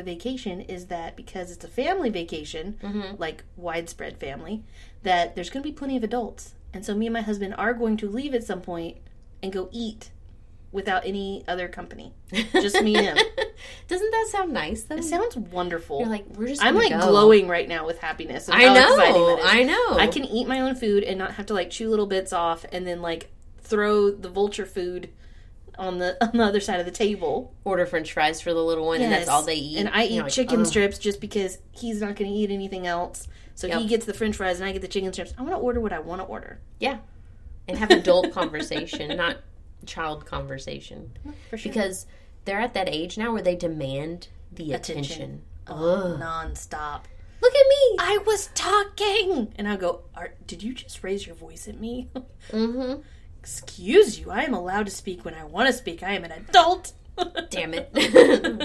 vacation is that because it's a family vacation, like widespread family, that there's going to be plenty of adults. And so me and my husband are going to leave at some point and go eat without any other company. Just me and him. Doesn't that sound nice, though? It sounds wonderful. You're like, we're just I'm like go. glowing right now with happiness. I know. I know. I can eat my own food and not have to like chew little bits off and then like throw the vulture food on the other side of the table. Order French fries for the little one, and that's all they eat. And I eat chicken strips just because he's not going to eat anything else. So he gets the French fries and I get the chicken strips. I want to order what I want to order. Yeah. And have adult conversation, not child conversation. For sure. Because they're at that age now where they demand the attention. Nonstop. Look at me! I was talking! And I go, did you just raise your voice at me? Mm-hmm. Excuse you, I am allowed to speak when I want to speak. I am an adult. Damn it.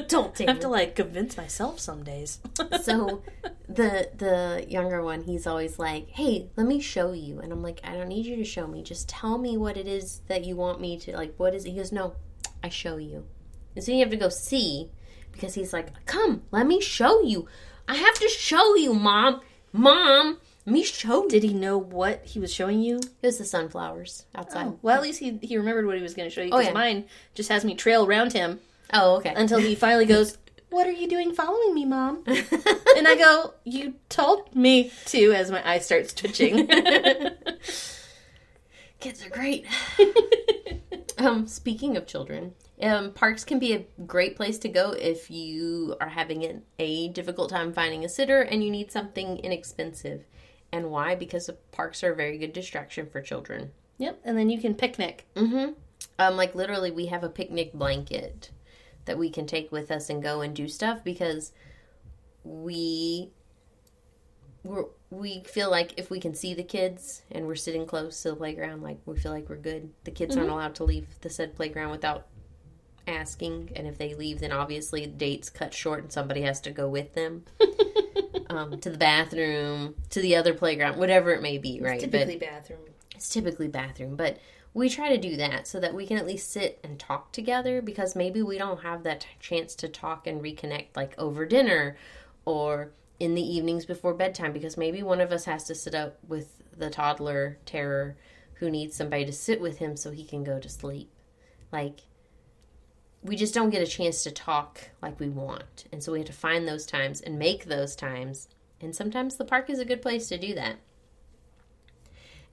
Don't I have to like convince myself some days. So the younger one, he's always like, hey, let me show you. And I'm like, I don't need you to show me. Just tell me what it is that you want me to, like, what is it? He goes, no, I show you. And so you have to go see, because he's like, come, let me show you. I have to show you, Mom. Mom, let me show you. Did he know what he was showing you? It was the sunflowers outside. Oh, well, at least he remembered what he was going to show you, because mine just has me trail around him. Oh, okay. Until he finally goes, what are you doing following me, Mom? And I go, you told me to, as my eye starts twitching. Kids are great. Speaking of children, parks can be a great place to go if you are having a difficult time finding a sitter and you need something inexpensive. And why? Because the parks are a very good distraction for children. Yep, and then you can picnic. Mm-hmm. Like literally we have a picnic blanket that we can take with us and go and do stuff, because we feel like if we can see the kids and we're sitting close to the playground, like we feel like we're good. The kids aren't allowed to leave the said playground without asking, and if they leave, then obviously the date's cut short and somebody has to go with them to the bathroom, to the other playground, whatever it may be, right? It's typically bathroom, but we try to do that so that we can at least sit and talk together, because maybe we don't have that chance to talk and reconnect like over dinner or in the evenings before bedtime, because maybe one of us has to sit up with the toddler terror who needs somebody to sit with him so he can go to sleep. Like, we just don't get a chance to talk like we want. And so we have to find those times and make those times. And sometimes the park is a good place to do that.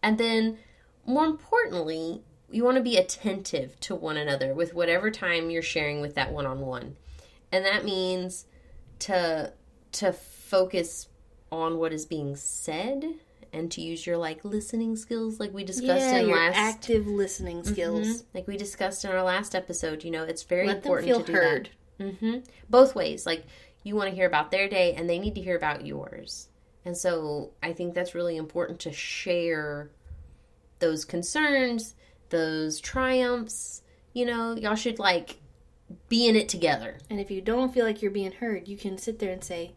And then, more importantly, you want to be attentive to one another with whatever time you're sharing with that one-on-one. And that means to focus on what is being said and to use your, like, listening skills like we discussed active listening skills. Mm-hmm. Like we discussed in our last episode, you know, it's very important to do heard. That. Mm-hmm. Both ways. Like, you want to hear about their day and they need to hear about yours. And so I think that's really important to share those concerns, those triumphs. You know, y'all should, like, be in it together. And if you don't feel like you're being heard, you can sit there and say,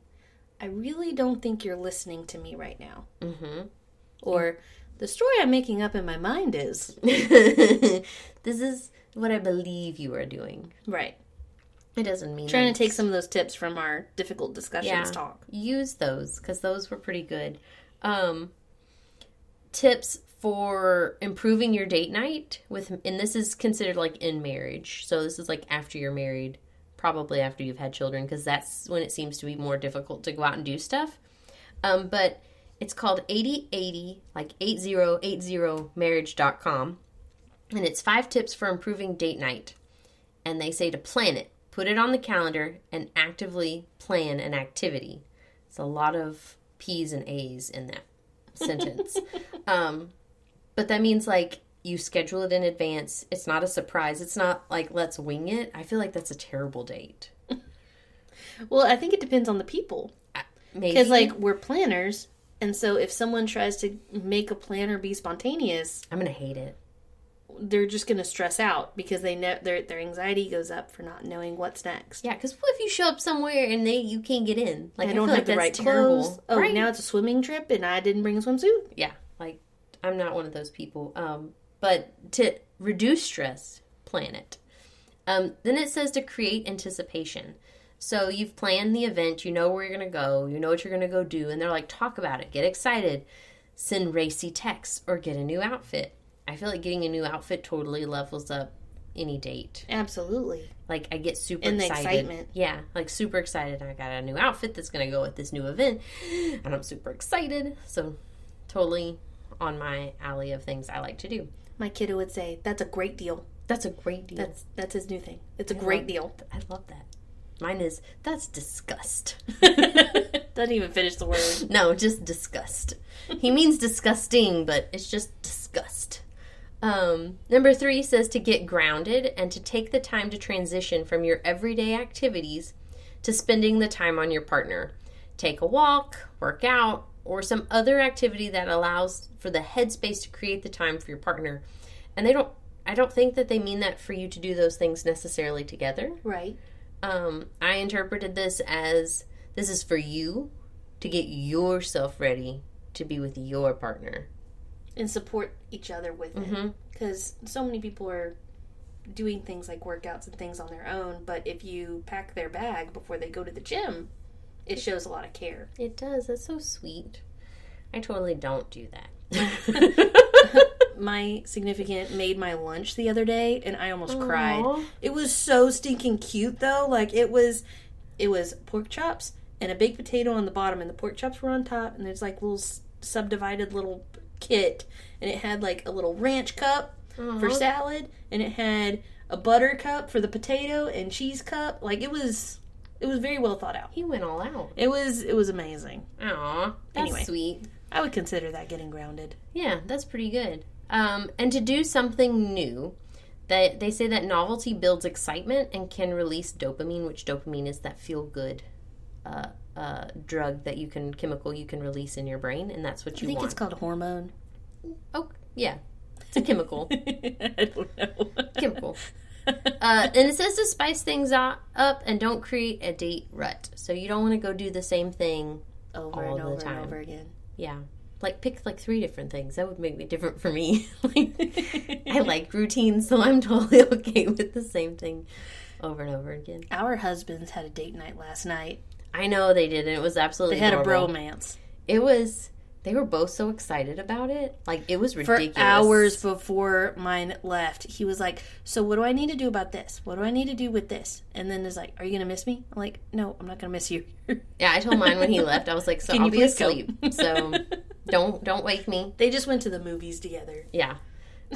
I really don't think you're listening to me right now. Mm-hmm. Or, the story I'm making up in my mind is... This is what I believe you are doing. Right. It doesn't mean... Trying to take some of those tips from our difficult discussions talk. Use those, because those were pretty good. Tips for improving your date night and this is considered like in marriage. So this is like after you're married, probably after you've had children, because that's when it seems to be more difficult to go out and do stuff. But it's called 8080, like 8080marriage.com. And it's 5 tips for improving date night. And they say to plan it, put it on the calendar, and actively plan an activity. It's a lot of P's and A's in that sentence. But that means, like, you schedule it in advance. It's not a surprise. It's not like, let's wing it. I feel like that's a terrible date. Well, I think it depends on the people. Maybe. Because, like, we're planners. And so if someone tries to make a plan or be spontaneous... I'm going to hate it. They're just going to stress out because they know their anxiety goes up for not knowing what's next. Yeah, because what if you show up somewhere and you can't get in? Like, I don't have the right clothes. Oh, right. Now it's a swimming trip and I didn't bring a swimsuit? Yeah, like, I'm not one of those people. But to reduce stress, plan it. Then it says to create anticipation. So you've planned the event, you know where you're going to go, you know what you're going to go do, and they're like, talk about it, get excited, send racy texts, or get a new outfit. I feel like getting a new outfit totally levels up any date. Absolutely. Like, I get super and excited. The excitement. Yeah, like super excited. I got a new outfit that's going to go with this new event, and I'm super excited. So totally on my alley of things I like to do. My kiddo would say, that's a great deal. That's a great deal. That's his new thing. It's a great deal. I love that. Mine is, that's disgust. Doesn't even finish the word. No, just disgust. He means disgusting, but it's just disgust. Number 3 says to get grounded and to take the time to transition from your everyday activities to spending the time on your partner. Take a walk, work out, or some other activity that allows for the headspace to create the time for your partner. And I don't think that they mean that for you to do those things necessarily together. Right. I interpreted this as this is for you to get yourself ready to be with your partner. And support each other with it. Because so many people are doing things like workouts and things on their own, but if you pack their bag before they go to the gym, it shows a lot of care. It does. That's so sweet. I totally don't do that. My significant made my lunch the other day, and I almost cried. It was so stinking cute, though. Like, it was pork chops and a baked potato on the bottom, and the pork chops were on top, and there's, like, little subdivided little kit, and it had, like, a little ranch cup for salad, and it had a butter cup for the potato and cheese cup. Like, it was very well thought out. He went all out. It was amazing. Aw, that's anyway, sweet. I would consider that getting grounded. Yeah, that's pretty good. And to do something new, that they say that novelty builds excitement and can release dopamine, which dopamine is that feel-good drug chemical you can release in your brain, and that's what you want. I think it's called hormone. Oh, yeah. It's a chemical. I don't know. Chemical. And it says to spice things up and don't create a date rut. So you don't want to go do the same thing over all and over the time. And over again. Yeah. Like, pick, 3 different things. That would make me different for me. I like routines, so I'm totally okay with the same thing over and over again. Our husbands had a date night last night. I know they did, and it was absolutely They had adorable. a bromance. They were both so excited about it. Like, it was ridiculous. For hours before mine left, he was like, so what do I need to do about this? What do I need to do with this? And then he's like, are you going to miss me? I'm like, no, I'm not going to miss you. Yeah, I told mine when he left, I was like, so I'll be asleep. So don't wake me. They just went to the movies together. Yeah.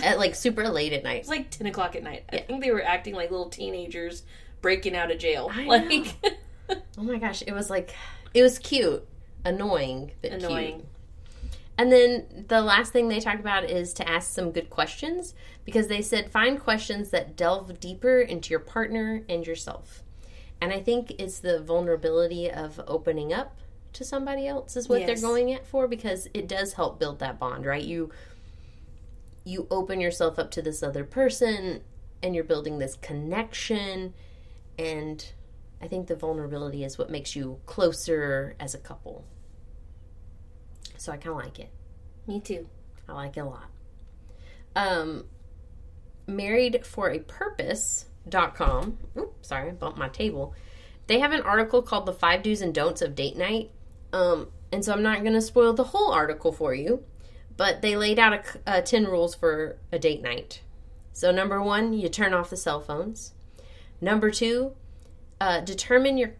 At, like, super late at night. It was like 10 o'clock at night. Yeah. I think they were acting like little teenagers breaking out of jail. I know. Oh my gosh, it was cute. Annoying, but cute. And then the last thing they talked about is to ask some good questions, because they said find questions that delve deeper into your partner and yourself. And I think it's the vulnerability of opening up to somebody else is what they're going at for, because it does help build that bond, right? You open yourself up to this other person and you're building this connection, and I think the vulnerability is what makes you closer as a couple. So I kind of like it. Me too. I like it a lot. Marriedforapurpose.com. Oops, sorry, I bumped my table. They have an article called The 5 Do's and Don'ts of Date Night. And so I'm not going to spoil the whole article for you, but they laid out 10 rules for a date night. So number 1, you turn off the cell phones. Number 2, determine your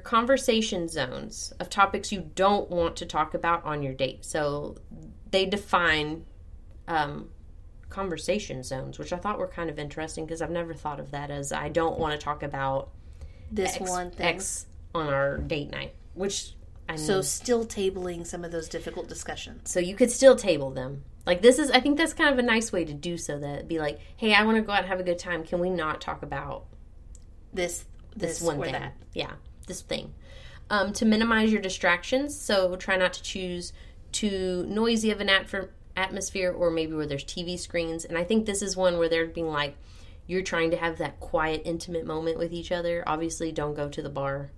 conversation zones of topics you don't want to talk about on your date. So they define conversation zones, which I thought were kind of interesting, because I've never thought of that as I don't want to talk about this one thing X on our date night, which I mean, so still tabling some of those difficult discussions. So you could still table them. Like, this is, I think that's kind of a nice way to do so, that be like, hey, I want to go out and have a good time. Can we not talk about this one thing? That? Yeah. This thing. To minimize your distractions, so try not to choose too noisy of an atmosphere, or maybe where there's TV screens. And I think this is one where they're being like, you're trying to have that quiet, intimate moment with each other. Obviously, don't go to the bar.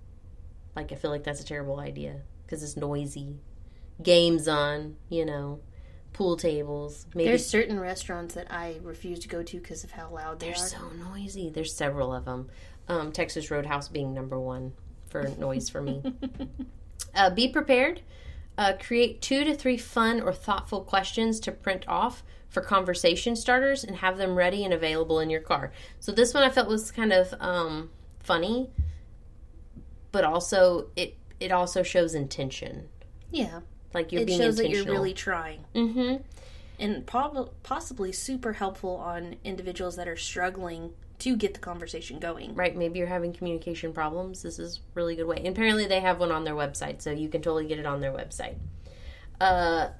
Like, I feel like that's a terrible idea, because it's noisy. Games on, pool tables. Maybe there's certain restaurants that I refuse to go to because of how loud they are. They're so noisy. There's several of them. Texas Roadhouse being number 1 for noise for me. Be prepared. Create 2 to 3 fun or thoughtful questions to print off for conversation starters and have them ready and available in your car. So this one I felt was kind of funny, but also it also shows intention. Yeah. Like you're being intentional. It shows that you're really trying. Mm-hmm. And possibly super helpful on individuals that are struggling to get the conversation going. Right. Maybe you're having communication problems. This is a really good way. And apparently they have one on their website, so you can totally get it on their website.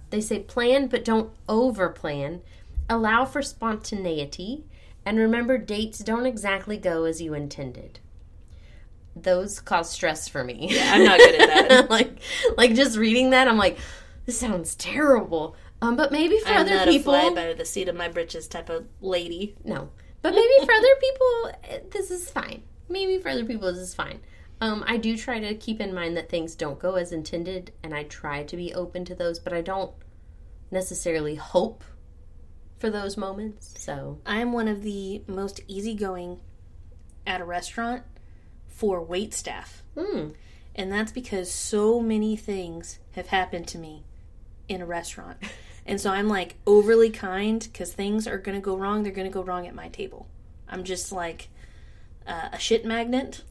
They say plan, but don't over-plan. Allow for spontaneity. And remember, dates don't exactly go as you intended. Those cause stress for me. Yeah, I'm not good at that. like just reading that, I'm like, this sounds terrible. But maybe for other people... I'm not a fly by the seat of my britches type of lady. No. But maybe for other people, this is fine. Maybe for other people, this is fine. I do try to keep in mind that things don't go as intended, and I try to be open to those, but I don't necessarily hope for those moments, so... I'm one of the most easygoing at a restaurant for wait staff. And that's because so many things have happened to me in a restaurant. And so I'm like overly kind because things are going to go wrong. They're going to go wrong at my table. I'm just like a shit magnet.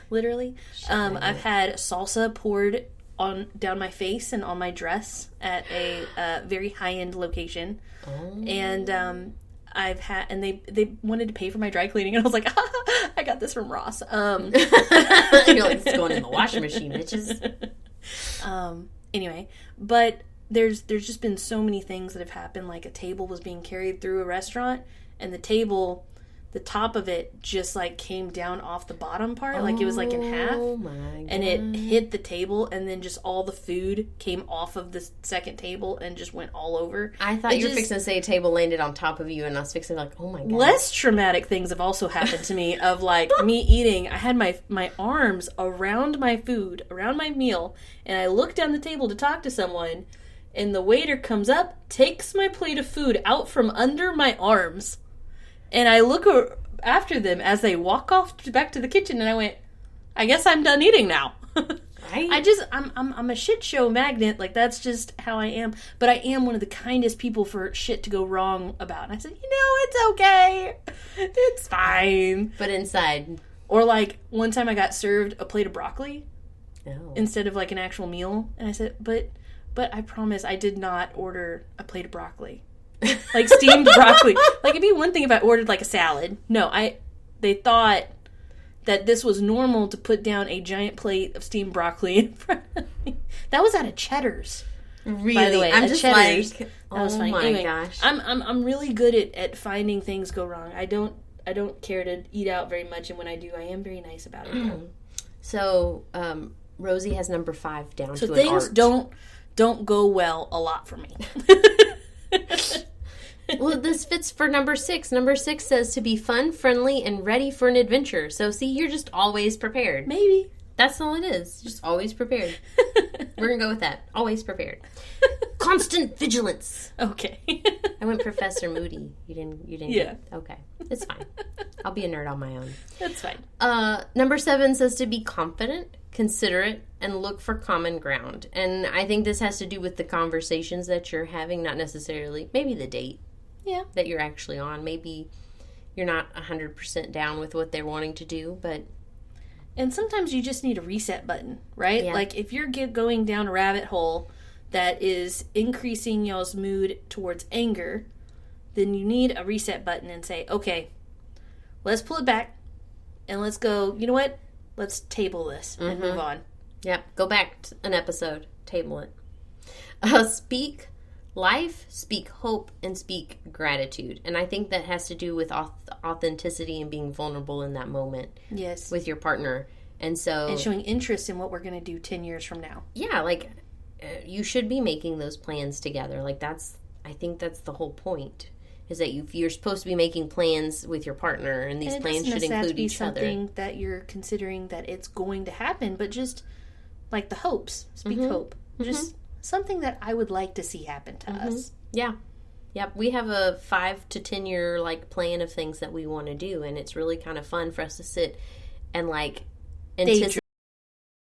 Literally. I've had salsa poured down my face and on my dress at a very high-end location. Oh. And they wanted to pay for my dry cleaning, and I was like, I got this from Ross. You're like, it's going in the washing machine, bitches. Anyway, but there's just been so many things that have happened. Like a table was being carried through a restaurant, and the top of it just like came down off the bottom part, like it was like in half. Oh my God. And it hit the table, and then just all the food came off of the second table and just went all over. I thought you were fixing to say a table landed on top of you, and I was fixing like, oh my God. Less traumatic things have also happened to me of like me eating. I had my arms around my food, around my meal, and I looked down the table to talk to someone, and the waiter comes up, takes my plate of food out from under my arms. And I look after them as they walk off back to the kitchen, and I went, I guess I'm done eating now. Right? I'm a shit show magnet. Like, that's just how I am. But I am one of the kindest people for shit to go wrong about. And I said, it's okay. It's fine. But inside. Or, like, one time I got served a plate of broccoli instead of, like, an actual meal. And I said, but I promise I did not order a plate of broccoli. Like steamed broccoli. Like, it'd be one thing if I ordered like a salad. No, they thought that this was normal to put down a giant plate of steamed broccoli in front of me. That was out of Cheddar's. Really? By the way, I'm just Cheddar's. like, that was funny. My anyway, gosh. I'm really good at finding things go wrong. I don't care to eat out very much, and when I do, I am very nice about it. So, Rosie has number 5 down to an art. So things don't go well a lot for me. Well, this fits for number 6. Number 6 says to be fun, friendly, and ready for an adventure. So, see, you're just always prepared. Maybe. That's all it is. Just always prepared. We're going to go with that. Always prepared. Constant vigilance. Okay. I went Professor Moody. You didn't Yeah. Okay. It's fine. I'll be a nerd on my own. That's fine. Number 7 says to be confident, considerate, and look for common ground. And I think this has to do with the conversations that you're having, not necessarily, maybe the date that you're actually on. Maybe you're not 100% down with what they're wanting to do, but... And sometimes you just need a reset button, right? Yeah. Like, if you're going down a rabbit hole that is increasing y'all's mood towards anger, then you need a reset button and say, okay, let's pull it back, and let's go, you know what? Let's table this and move on. Yep. Go back to an episode. Table it. Speak life, speak hope, and speak gratitude. And I think that has to do with authenticity and being vulnerable in that moment. Yes. With your partner. And showing interest in what we're going to do 10 years from now. Yeah, like, you should be making those plans together. Like, I think that's the whole point. Is that you're supposed to be making plans with your partner, and these plans should include each other. Something that you're considering that it's going to happen, but just like the hopes. Speak hope. Just something that I would like to see happen to us. Yeah. Yep, we have a 5 to 10 year like plan of things that we want to do, and it's really kind of fun for us to sit and like anticipate